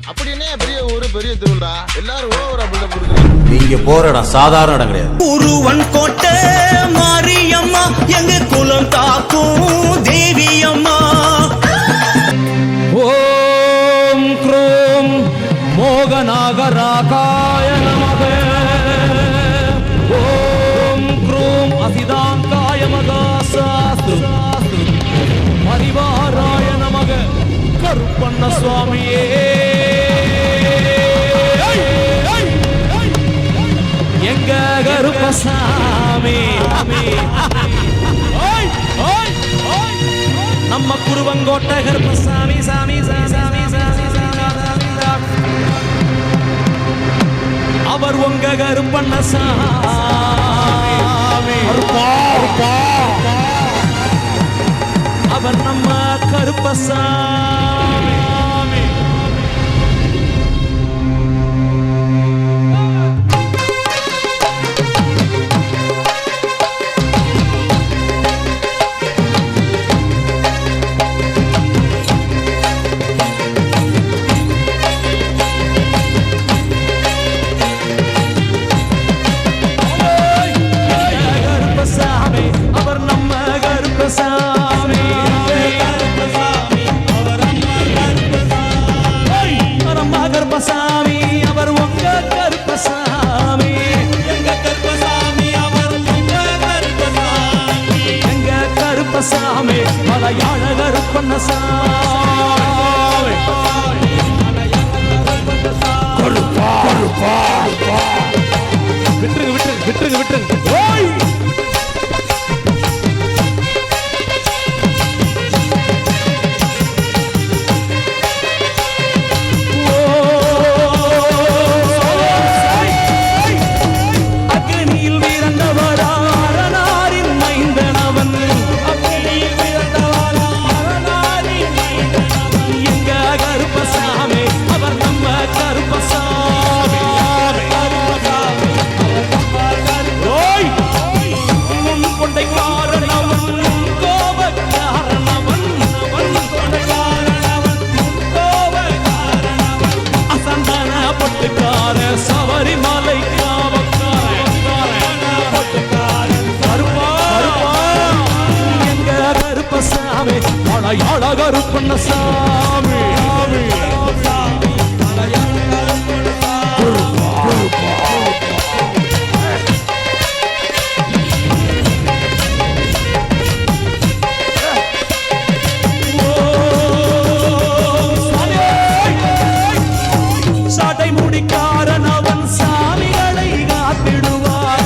அப்படி என்ன பெரிய ஊரு பெரிய திருவிழா எல்லாரும் ஓவரா பில்டப் கொடுக்குறீங்க. நீங்க போற இடம் சாதாரண இடம் கிடையாது. உருவன் கோட்டை மாரியம்மா எங்க குலம் காக்கும் தேவி அம்மா. ஓம் க்ரோம் மோகநாகராகாய நமக. ஓம் க்ரோம் அசிதாங்காய மகாசாஸ்து பரிவாராய நமக. கருப்பண்ண சுவாமியே எங்க கருப்பசாமி. நம்ம குருவங்கோட்டை கருப்பசாமி சாமி சாமி அவர் உங்க கருப்பண்ண சாமி. அவர் நம்ம கருப்பசாமி. மலையாள கருப்பண்ண சாமி. விட்டுருங்க விட்டுருங்க விட்டுருங்க விட்டுருங்க. மலையாள கருப்பண்ண சாமி. சாட்டை முடிக்காரன் அவன் சாமிகளை காத்திடுவார்.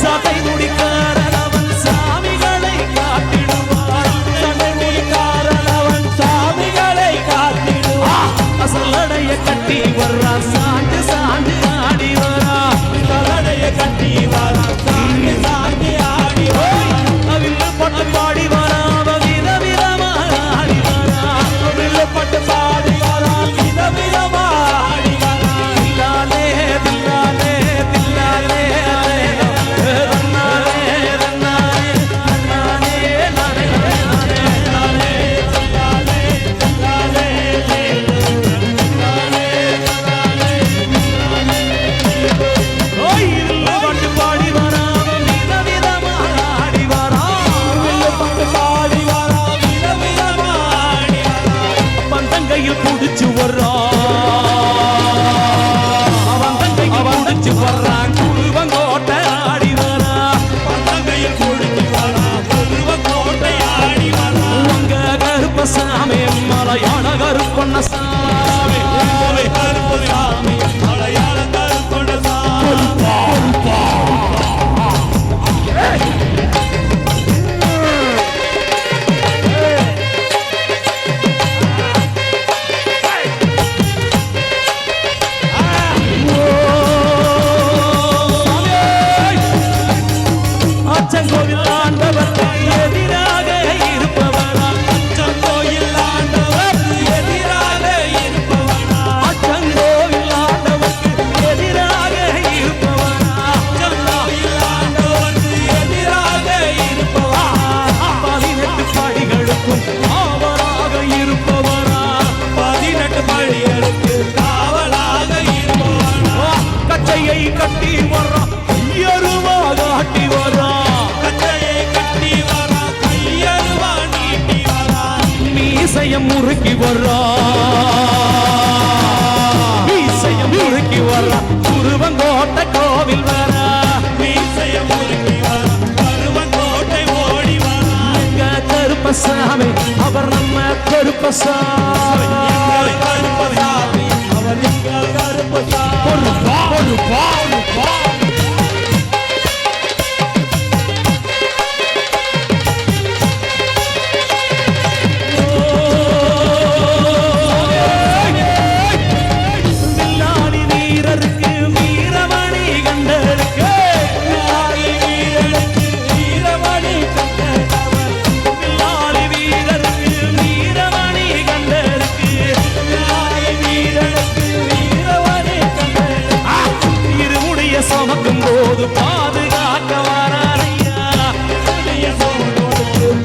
சாட்டை முடிக்காரன் அவன் சாமிகளை காத்திடுவார். அசலடைய கட்டி வர்றான் சாஞ்சு சாஞ்சு ஆடி வரா. கட்டி வரா சாஞ்சு சாஞ்சு ஆடி வரா. அவில்லு பட்டு பாடி வரா வித விதமா ஆடி வரா. அவில்லு பட்டு பாடி வரா வித விதமா ஆடி வரா. தில்லாலே தில்லாலே தில்லாலே ரன்னாலே ரன்னாலே ரன்னாலே நானே நானே நானே தில்லாலே தில்லாலே புடிச்சு வர்றான் குருவங்கோட்டை ஆடி வரா. உங்க கருப்பசாமி மலையாள கருப்பண்ண சாமி. மலையாள கருப்பண்ண சாமி. கோவில் ஆண்டவர் எதிராக இருப்பவரா. கோயில் ஆண்டவர் எதிராக மீசையம் முறுக்கி வர்றா மீசையம் முறுக்கி வர்றா குருவங்கோட்டை கோவில் வரா மீசையம் முறுக்கி வர்றா குருவங்கோட்டை ஓடி வரா எங்க கருப்பசாமி அவர் நம்ம கருப்பசாமி கருப்பசாமி அவர் எங்க கருப்பசாமி ஒரு பா பாதுகாக்க வரானையா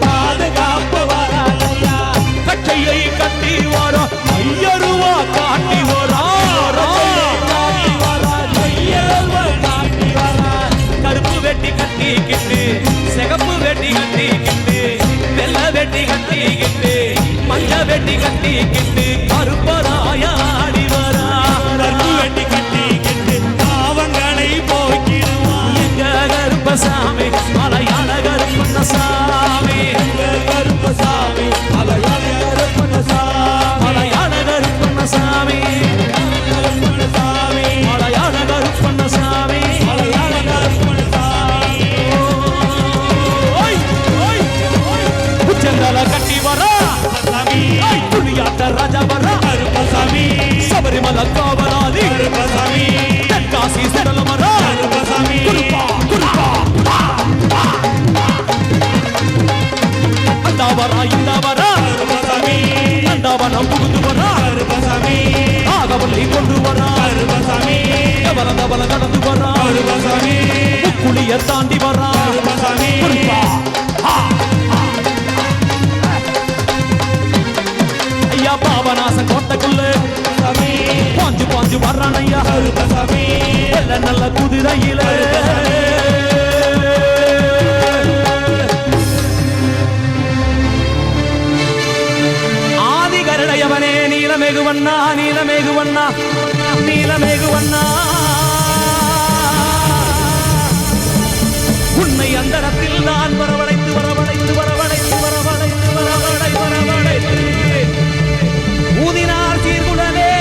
பாதுகாப்பு வரானையா கட்டையை கட்டி வரா ஐயருவா காட்டி வரா கருப்பு வெட்டி கட்டிக்கிட்டு சிகப்பு வெட்டி கட்டிக்கிட்டு வெள்ளை வெட்டி கட்டிக்கிட்டு மஞ்ச வெட்டி கட்டிக்கிட்டு கருப்பராயா ஆடி வரா கருப்பு வெட்டி கட்டிக்கிட்டு பாவங்களை போக்கிடுவான் எங்க கருப்பசாமி மலையாள கருப்பண்ணசாமி எங்க கருப்பசாமி மலையாள கருப்பண்ணசாமி மலையாள கருப்பண்ணசாமி மலையாள கருப்பண்ணசாமி மலையாள கருப்பண்ணசாமி உச்சந்தல கட்டி வரா புலியாட்ட ராஜா வரா கருப்பசாமி சபரிமலை காவலாதி கருப்பசாமி தென்காசி செடல வரா கருப்பசாமி குருப்பா அந்த வரா இந்த வரா கருப்பசாமி நந்தவனம் புகுந்து வரா கருப்பசாமி நாகவல்லி கொண்டு வரா கருப்பசாமி கவலந்தவல கடந்து வரா கருப்பசாமி முக்குளிய தாண்டி வரா கருப்பசாமி குருப்பா ஐயா பாபநாசன் கோட்டைக்குள்ள பாஞ்சு பாஞ்சு வர்றான் ஐயா நல்ல நல்ல குதிரையில ஆதி கருடையவனே நீலமேகுவண்ணா நீலமேகுவண்ணா நீலமேகுவண்ணா உன்னை அந்தரத்தில் நான் வரவழைத்து வரவழைத்து வரவழைத்து வரவழைத்து வரவழை வரவழைத்து ஊதினார் சீர்குடனே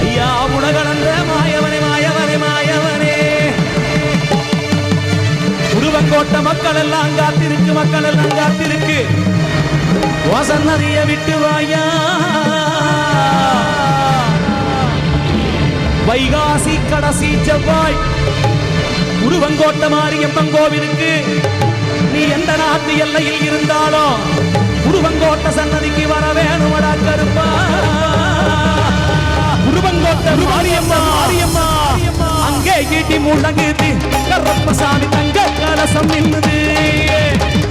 ஐயா உலகளந்த மாயவனே மாயவனே மாயவனே உருவங்கோட்ட மக்கள் எல்லாம் காத்திருக்கு மக்கள் எல்லாம் காத்திருக்கு வாசன் நதிய விட்டு வாயா வைகாசி கடைசி செவ்வாய் உருவங்கோட்ட மாரியம்மன் கோவிலுக்கு நீ எந்த நாட்டு எல்லையில் இருந்தாலும் உருவங்கோட்ட சன்னதிக்கு வர வேணுமடா கருப்பா உருவங்கோட்ட மாரியம்மா மாரியம்மா அங்கே ஈட்டி முழங்குது கருப்பசாமி தங்க கலசம் நின்னுது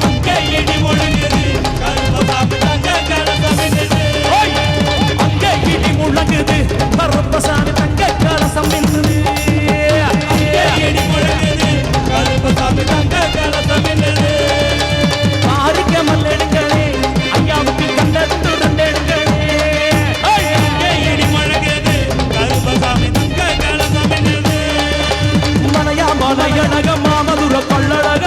அங்கே ஈட்டி முழங்குது கருப்பசாமி தங்க கலசம் நின்னுது அங்கே ஈட்டி முழங்குது கருப்பசாமி தங்க கலசம் நின்னுது அங்கே ஈட்டி முழங்குது கருப்பசாமி தங்க கலசம் நின்னுது ஆரிக்க மல்லெடுங்களே ஐயாவுக்கு கண்டெடுத்து ரெண்டெடுங்களே அங்கே ஈட்டி முழங்குது கருப்பசாமி தங்க கலசம் நின்னுது மலையா மலையழக மாமதுர கொள்ளழக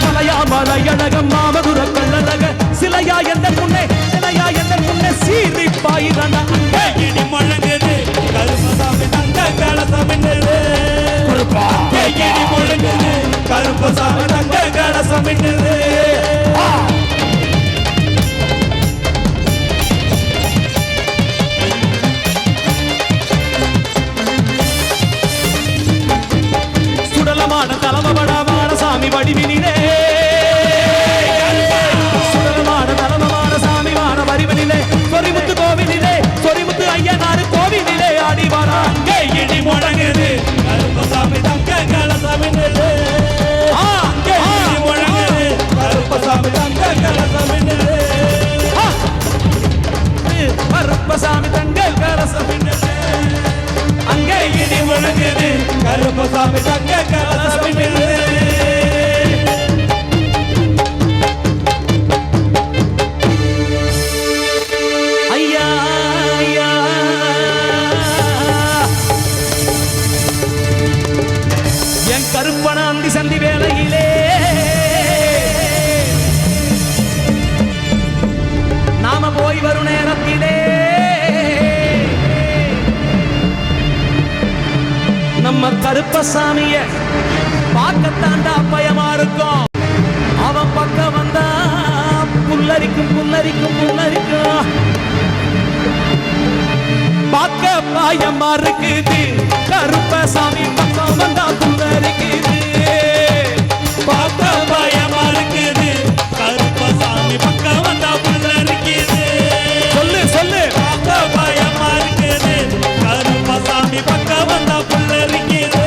மலையா மலையழக மாமதுர கொள்ளழக சிலையா எந்த முன்னே சிலையா எந்த முன்னே சீறி பாயிரண்டா அங்கே ஈட்டி முழங்குது கருப்பசாமி தங்க கலசம் நின்னுது அங்கே ஈட்டி முழங்குது கருப்பசாமி தங்க கலசம் நின்னுது சுடலமான தலமபடாமான சாமி வடிவினிலே சுடலமான தலமமான சாமி மான வடிவினிலே சொரிமுத்து கோவிலிலே சொரிமுத்து ஐயனாரு கோவிலிலே ஆடி வரா அங்கே இடி முழங்குது கருப்பசாமி தங்க கலசம் நின்னுது அங்கே கருப்பசாமிய பார்க்கத்தாண்டா பயமா இருக்கும். அவன் பக்கம் வந்தா புல்லரிக்கும் புல்லரிக்கும் புல்லரிக்கும். பார்க்க பயமா இருக்குது, கருப்பசாமி பக்கம் வந்தா புல்லரிக்குது. பார்க்க பயமா இருக்குது, கருப்பசாமி பக்கம் வந்தா புல்லரிக்குது. சொல்லு சொல்லு. பார்க்க பயமா இருக்குது, கருப்பசாமி பக்கம் வந்தா புல்லரிக்குது.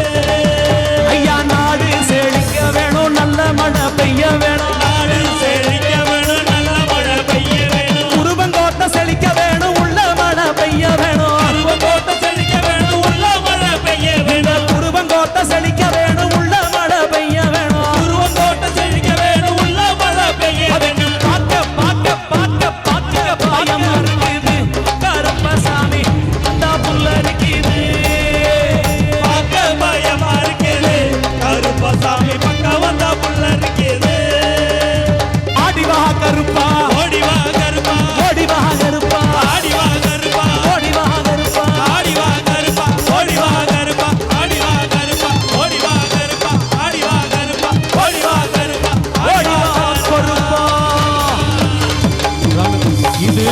ஐயா நாடு செழிக்க வேணும், நல்ல மழை பெய்ய வேணும். நாடு செழிக்க வேணும், நல்ல மழை பெய்ய வேணும். குருவங்கோட்டை செழிக்க வேணும், உள்ள மழை பெய்ய வேணும். கோட்டை செழிக்க வேணும், உள்ள மழை பெய்ய வேணும். குருவங்கோட்டை செழிக்க வேணும், உள்ள மழை பெய்ய வேணும். கோட்டை செழிக்க வேணும், உள்ள மழை பெய்ய வேணும். பார்க்க பார்க்க பார்க்க பார்க்க பயமா இருக்குது, கருப்பசாமி வந்தா புல்லரிக்குது. பார்க்க பயமா இருக்குது, கருப்பசாமி பக்கம் வந்தா புல்லரிக்குது. ஆடி வா கருப்பா, ஓடி வா கருப்பா, ஓடி வா கருப்பா, ஆடி வா கருப்பா, ஓடி வா கருப்பா. ஆடி வா கருப்பா, ஓடி வா கருப்பா, ஆடி வா கருப்பா, ஓடி வா கருப்பா, ஆடி வா கருப்பா, ஓடி வா கருப்பா, ஓடி வா கருப்பா. இது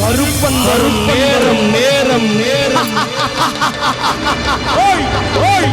கருப்பன் வரும் நேரம் நேரம் நேரம். ஓய் ஓய்